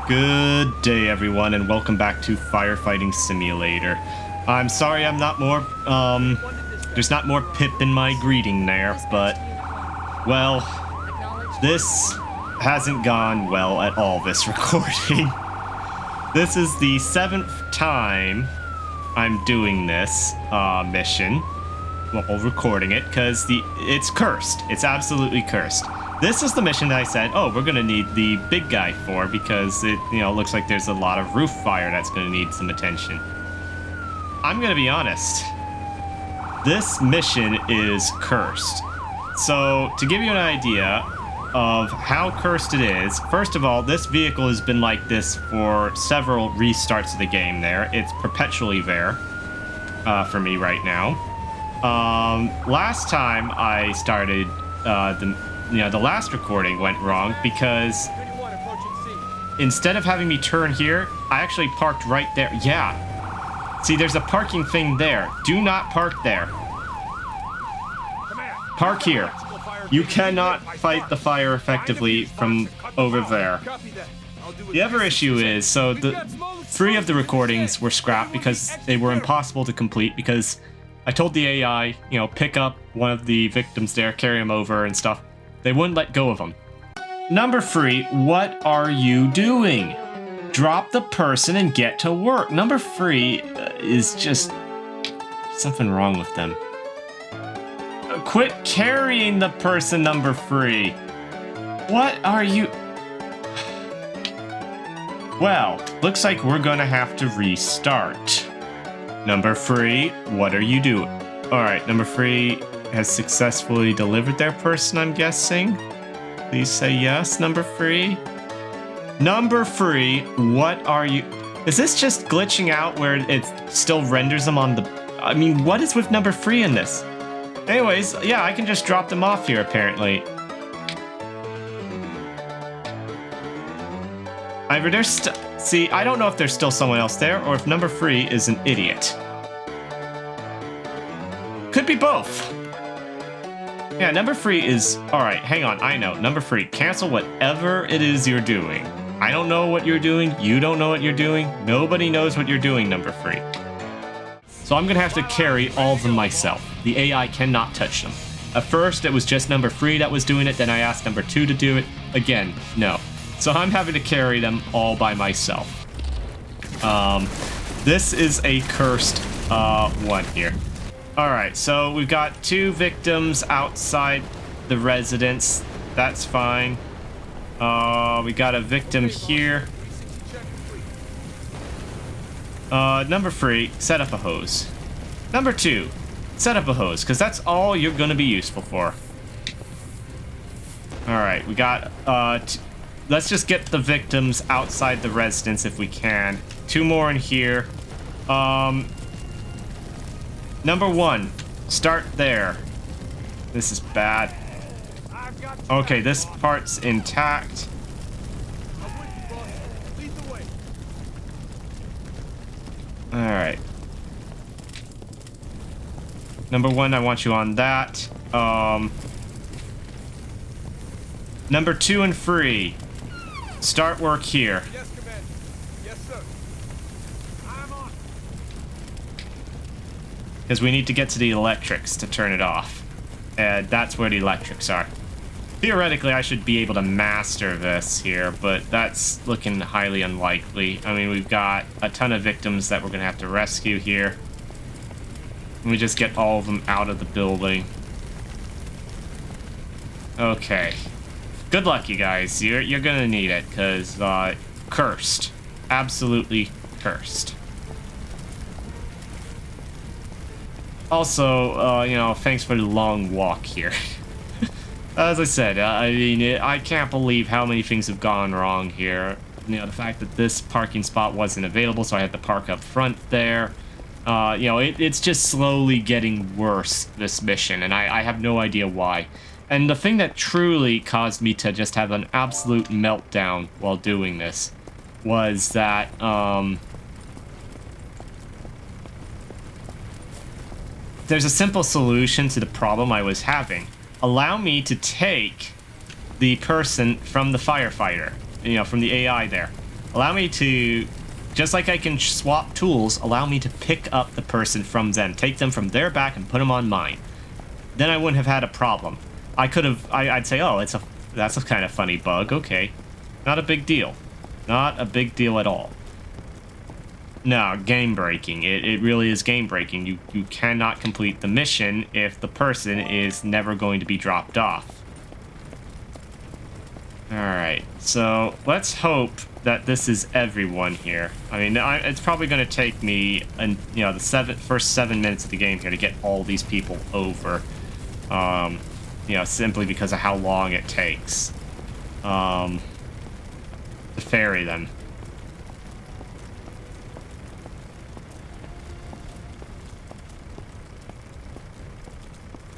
Good day, everyone, and welcome back to Firefighting Simulator. I'm sorry I'm not more, there's not more pip in my greeting there, but, well, this hasn't gone well at all, this recording. This is the 7th time I'm doing this, mission. Well, recording it, because it's cursed. It's absolutely cursed. This is the mission that I said, oh, we're going to need the big guy for, because it, looks like there's a lot of roof fire that's going to need some attention. I'm going to be honest. This mission is cursed. So, to give you an idea of how cursed it is, first of all, this vehicle has been like this for several restarts of the game there. It's perpetually there for me right now. Last time I started the last recording went wrong because instead of having me turn here, I actually parked right there. Yeah. See, there's a parking thing there. Do not park there. Park here. You cannot fight the fire effectively from over there. The other issue is, so the 3 of the recordings were scrapped because they were impossible to complete because I told the AI, pick up one of the victims there, carry him over and stuff. They wouldn't let go of him. Number 3, what are you doing? Drop the person and get to work. Number 3 is just something wrong with them. Quit carrying the person, number 3. What are you... Well, looks like we're gonna have to restart. Number 3, what are you doing? Alright, number 3 has successfully delivered their person, I'm guessing. Please say yes, number 3. Number 3, what are you... Is this just glitching out where it still renders them on the... I mean, what is with number 3 in this? Anyways, yeah, I can just drop them off here, apparently. Either there's see, I don't know if there's still someone else there, or if number 3 is an idiot. Could be both. Yeah, number 3 is... Alright, hang on, I know. Number 3, cancel whatever it is you're doing. I don't know what you're doing. You don't know what you're doing. Nobody knows what you're doing, number 3. So I'm gonna have to carry all of them myself. The AI cannot touch them. At first, it was just number 3 that was doing it. Then I asked number 2 to do it. Again, no. So I'm having to carry them all by myself. This is a cursed one here. Alright, so we've got 2 victims outside the residence. That's fine. We got a victim here. Number 3, set up a hose. Number 2, set up a hose, because that's all you're going to be useful for. Alright, we got... let's just get the victims outside the residence if we can. 2 more in here. Number 1, start there. This is bad. Okay, this part's intact. Alright. Number 1, I want you on that. Number 2 and 3, start work here. Yes, Commander. Yes, sir. I'm on. Because we need to get to the electrics to turn it off. And that's where the electrics are. Theoretically, I should be able to master this here, but that's looking highly unlikely. I mean, we've got a ton of victims that we're going to have to rescue here. Let me just get all of them out of the building. Okay. Good luck, you guys. You're going to need it, because, cursed. Absolutely cursed. Also, thanks for the long walk here. As I said, I mean, I can't believe how many things have gone wrong here. The fact that this parking spot wasn't available, so I had to park up front there. It's just slowly getting worse, this mission, and I have no idea why. And the thing that truly caused me to just have an absolute meltdown while doing this was that, there's a simple solution to the problem I was having. Allow me to take the person from the firefighter, from the AI there. Allow me to, just like I can swap tools, allow me to pick up the person from them, take them from their back and put them on mine. Then I wouldn't have had a problem. I could have, I'd say, oh, that's a kind of funny bug. Okay. Not a big deal. Not a big deal at all. No, game breaking. It really is game breaking. You cannot complete the mission if the person is never going to be dropped off. Alright, so let's hope that this is everyone here. I mean, it's probably going to take me, the first 7 minutes of the game here to get all these people over. Simply because of how long it takes to ferry them.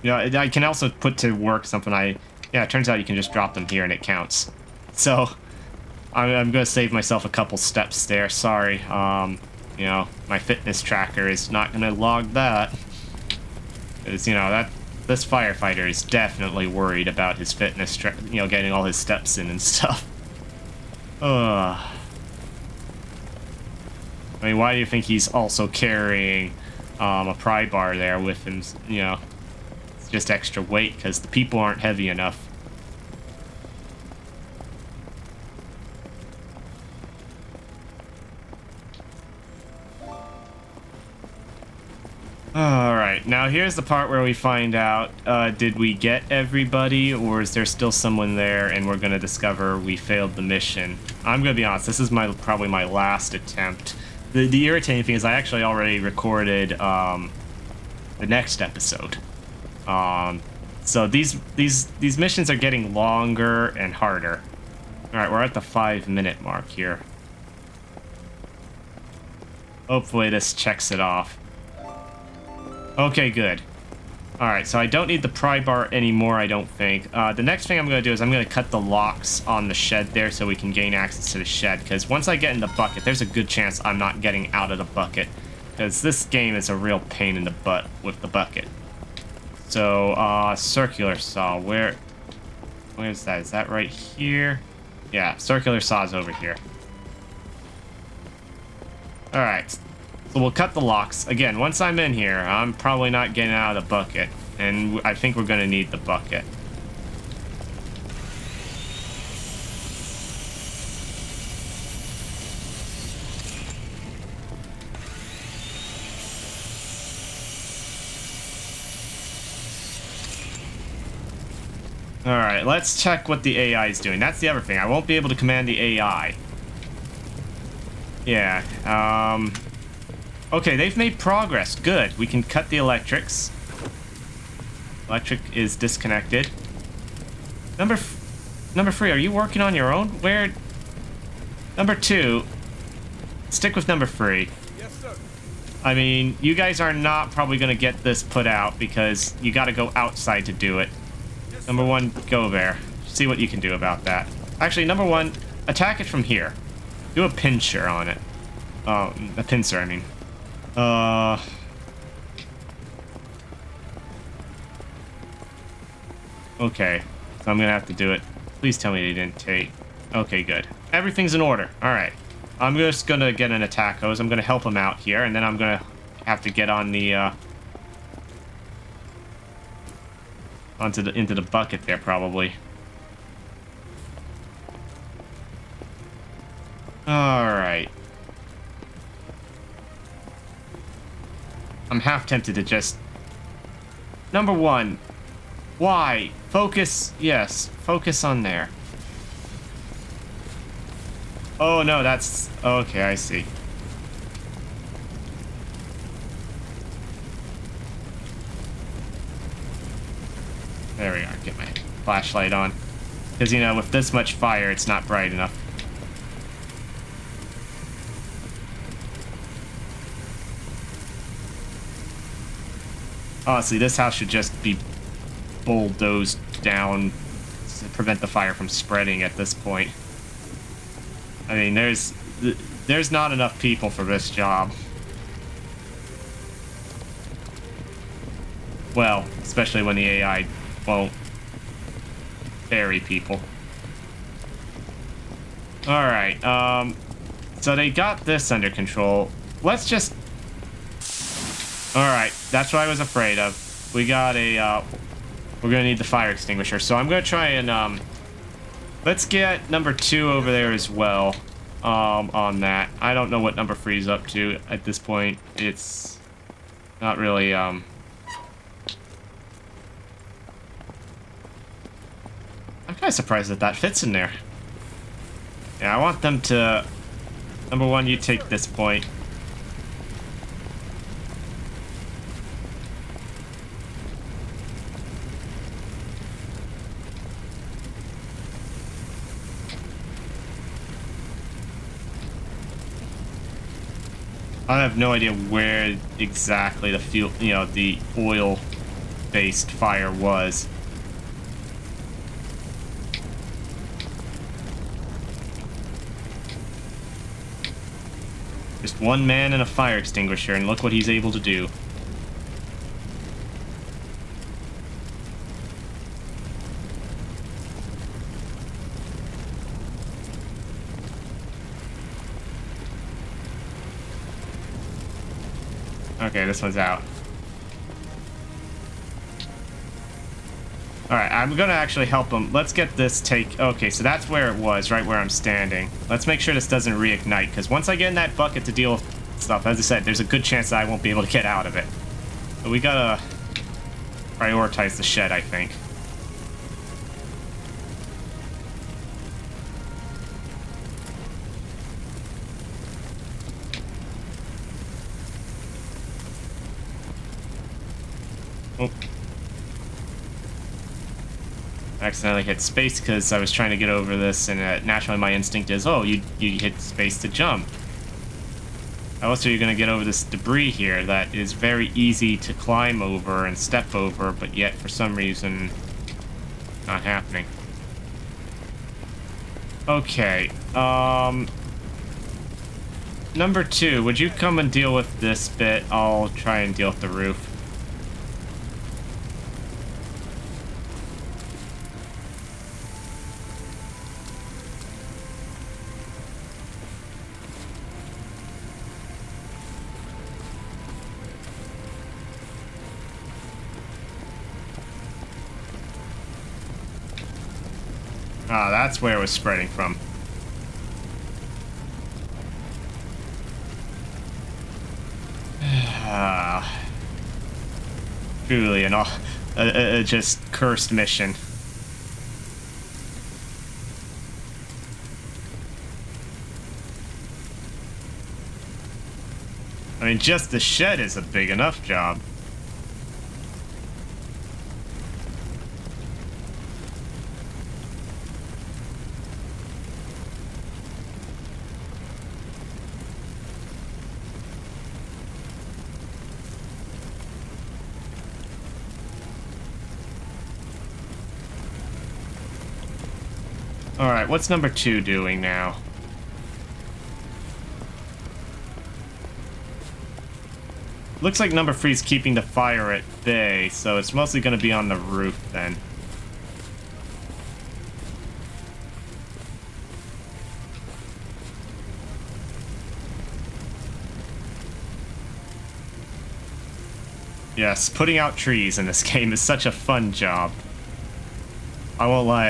I can also put to work something it turns out you can just drop them here and it counts. So, I'm going to save myself a couple steps there. Sorry. My fitness tracker is not going to log that. Because, this firefighter is definitely worried about his fitness, getting all his steps in and stuff. I mean, why do you think he's also carrying a pry bar there with him, It's just extra weight because the people aren't heavy enough. Alright, now here's the part where we find out, did we get everybody, or is there still someone there and we're going to discover we failed the mission? I'm going to be honest, this is probably my last attempt. The irritating thing is I actually already recorded the next episode. So these missions are getting longer and harder. Alright, we're at the 5-minute mark here. Hopefully this checks it off. Okay, good. Alright, so I don't need the pry bar anymore, I don't think. The next thing I'm going to do is I'm going to cut the locks on the shed there so we can gain access to the shed. Because once I get in the bucket, there's a good chance I'm not getting out of the bucket. Because this game is a real pain in the butt with the bucket. So, circular saw, where's that? Is that right here? Yeah, circular saw's over here. Alright, so we'll cut the locks. Again, once I'm in here, I'm probably not getting out of the bucket, and I think we're going to need the bucket. Alright, let's check what the AI is doing. That's the other thing. I won't be able to command the AI. Yeah, okay, they've made progress. Good. We can cut the electrics. Electric is disconnected. Number 3, are you working on your own? Where? Number 2, stick with number 3. Yes, sir. I mean, you guys are not probably going to get this put out because you got to go outside to do it. Yes, Number 1, go there. See what you can do about that. Actually, number 1, attack it from here. Do a pincher on it. Oh, a pincer, I mean. Okay. So I'm gonna have to do it. Please tell me they didn't take... Okay, good. Everything's in order. Alright. I'm just gonna get an attack hose. I'm gonna help him out here, and then I'm gonna have to get on the, into the bucket there, probably. Alright. I'm half tempted to just... Number 1. Why? Focus. Yes. Focus on there. Oh, no, that's... Okay, I see. There we are. Get my flashlight on. Because, with this much fire, it's not bright enough. Honestly, this house should just be bulldozed down to prevent the fire from spreading at this point. I mean, there's not enough people for this job. Well, especially when the AI won't bury people. Alright, So they got this under control. Let's just... Alright, that's what I was afraid of. We got a, we're gonna need the fire extinguisher. So I'm gonna try and, let's get number 2 over there as well, on that. I don't know what number 3 is up to at this point. It's not really, I'm kind of surprised that that fits in there. Yeah, I want them to... Number 1, you take this point. I have no idea where exactly the fuel, you know, the oil-based fire was. Just one man and a fire extinguisher, and look what he's able to do. Okay, this one's out. Alright, I'm gonna actually help him. Let's get this take... Okay, so that's where it was, right where I'm standing. Let's make sure this doesn't reignite, because once I get in that bucket to deal with stuff, as I said, there's a good chance that I won't be able to get out of it. But we gotta prioritize the shed, I think. Oh. Accidentally hit space because I was trying to get over this, and naturally my instinct is, oh, you hit space to jump. How else are you going to get over this debris here that is very easy to climb over and step over, but yet for some reason not happening? Okay, number 2, would you come and deal with this bit? I'll try and deal with the roof. Ah, that's where it was spreading from. Truly a just cursed mission. I mean, just the shed is a big enough job. Alright, what's number 2 doing now? Looks like number 3 is keeping the fire at bay, so it's mostly going to be on the roof then. Yes, putting out trees in this game is such a fun job. I won't lie,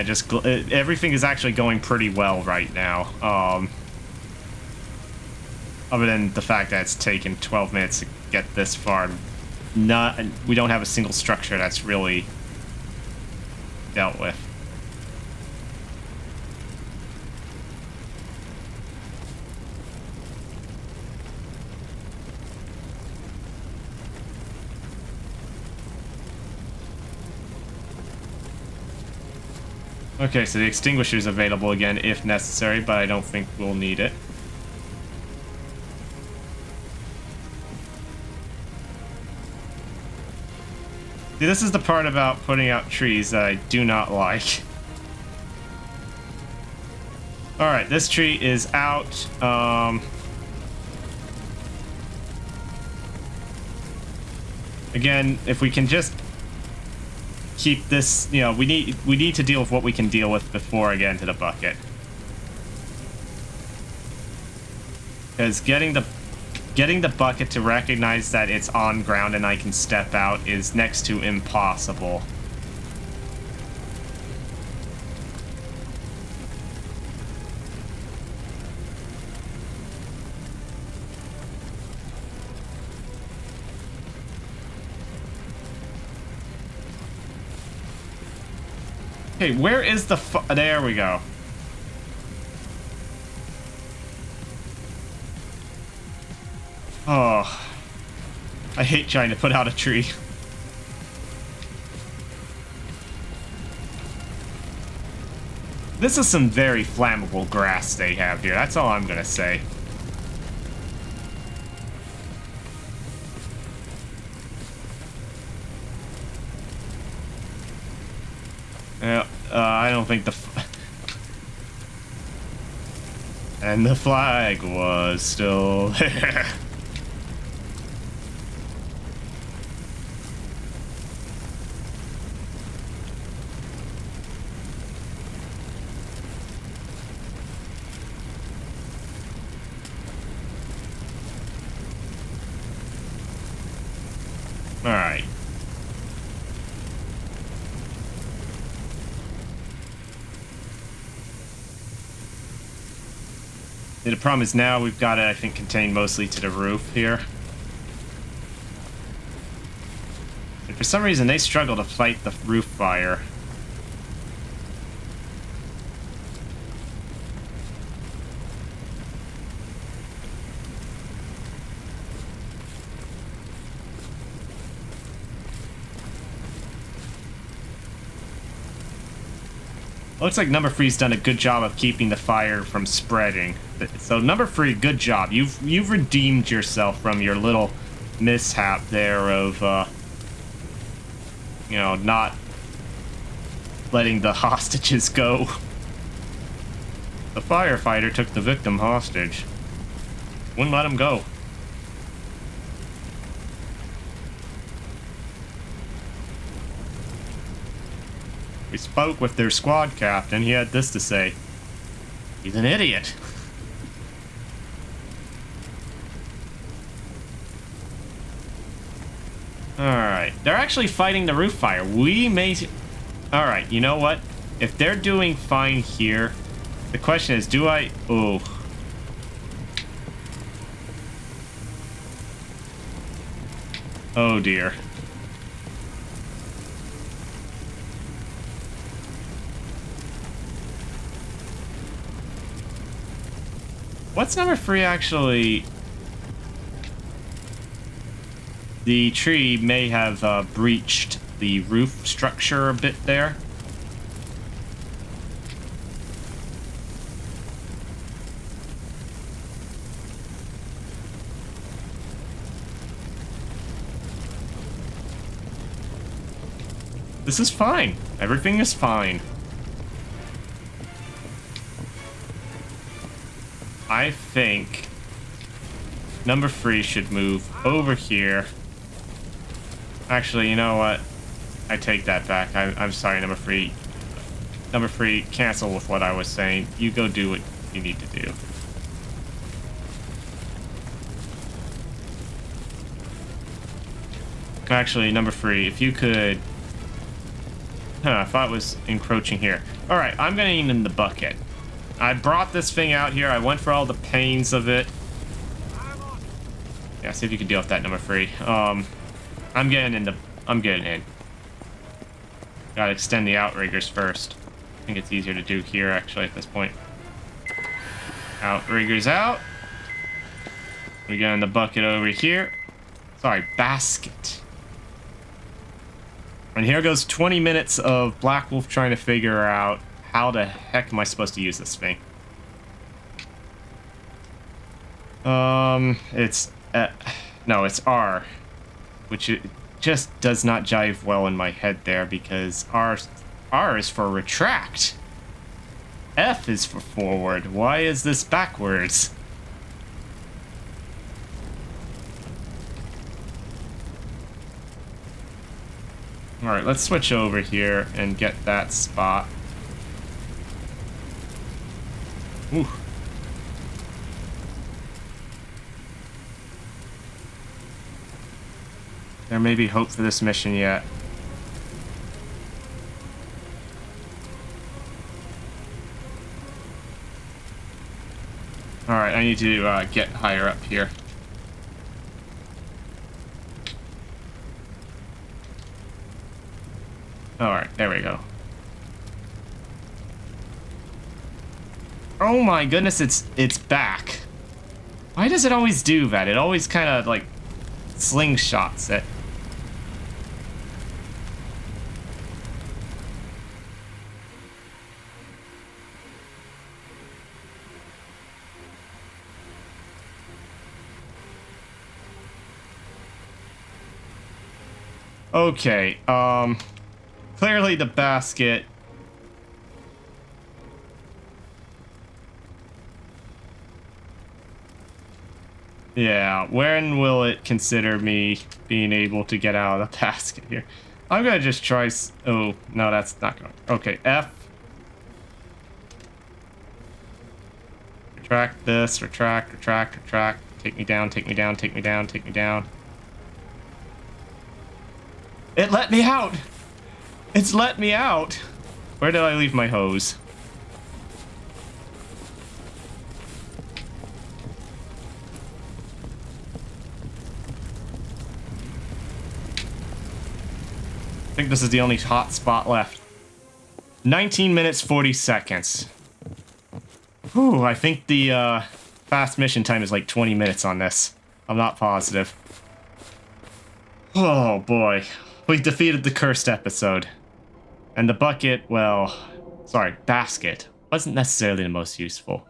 everything is actually going pretty well right now. Other than the fact that it's taken 12 minutes to get this far. We don't have a single structure that's really dealt with. Okay, so the extinguisher is available again if necessary, but I don't think we'll need it. See, this is the part about putting out trees that I do not like. Alright, this tree is out. Again, if we can just keep this, you know, we need to deal with what we can deal with before I get into the bucket. Because getting the bucket to recognize that it's on ground and I can step out is next to impossible. Okay, where is the there we go. Oh, I hate trying to put out a tree. This is some very flammable grass they have here. That's all I'm gonna say. I don't think and the flag was still there. All right. The problem is now we've got it, I think, contained mostly to the roof here. And for some reason, they struggle to fight the roof fire. Looks like number three's done a good job of keeping the fire from spreading. So number three, good job. You've redeemed yourself from your little mishap there of you know, not letting the hostages go. The firefighter took the victim hostage. Wouldn't let him go. We spoke with their squad captain. He had this to say. He's an idiot. Alright. They're actually fighting the roof fire. We may... Alright, you know what? If they're doing fine here, the question is, do I... Oh. Oh, dear. What's number three actually? The tree may have breached the roof structure a bit there. This is fine. Everything is fine. I think number three should move over here. Actually, you know what? I take that back. I'm sorry, number three. Number three, cancel with what I was saying. You go do what you need to do. Actually, number three, if you could... Huh, I thought it was encroaching here. Alright, I'm getting in the bucket. I brought this thing out here. I went for all the pains of it. Yeah, see if you can deal with that, number three. I'm getting in. Gotta extend the outriggers first. I think it's easier to do here, actually, at this point. Outriggers out. We get in the bucket over here. Sorry, basket. And here goes 20 minutes of Black Wolf trying to figure out how the heck am I supposed to use this thing? It's no, it's R, which it just does not jive well in my head there because R is for retract. F is for forward. Why is this backwards? All right, let's switch over here and get that spot. Ooh. There may be hope for this mission yet. Alright, I need to get higher up here. Alright, there we go. Oh my goodness, it's back. Why does it always do that? It always kind of like slingshots it. Okay, clearly the basket. Yeah, when will it consider me being able to get out of the basket here? I'm gonna just try oh, no, that's not going. Okay, F. Retract this, retract, retract, retract. Take me down, take me down, take me down, take me down. It let me out! It's let me out! Where did I leave my hose? I think this is the only hot spot left. 19 minutes, 40 seconds. Whew, I think the fast mission time is like 20 minutes on this. I'm not positive. Oh boy. We defeated the cursed episode. And the bucket, well, sorry, basket, wasn't necessarily the most useful.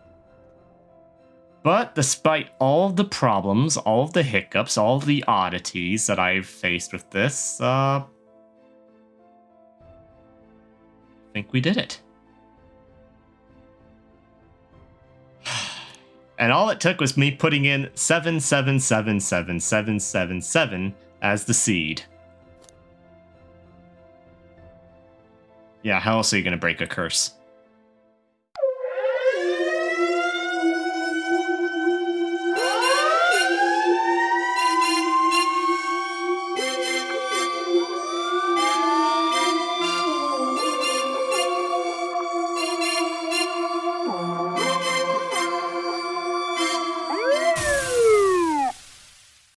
But despite all of the problems, all of the hiccups, all of the oddities that I've faced with this, I think we did it. And all it took was me putting in 7777777 as the seed. Yeah, how else are you gonna break a curse?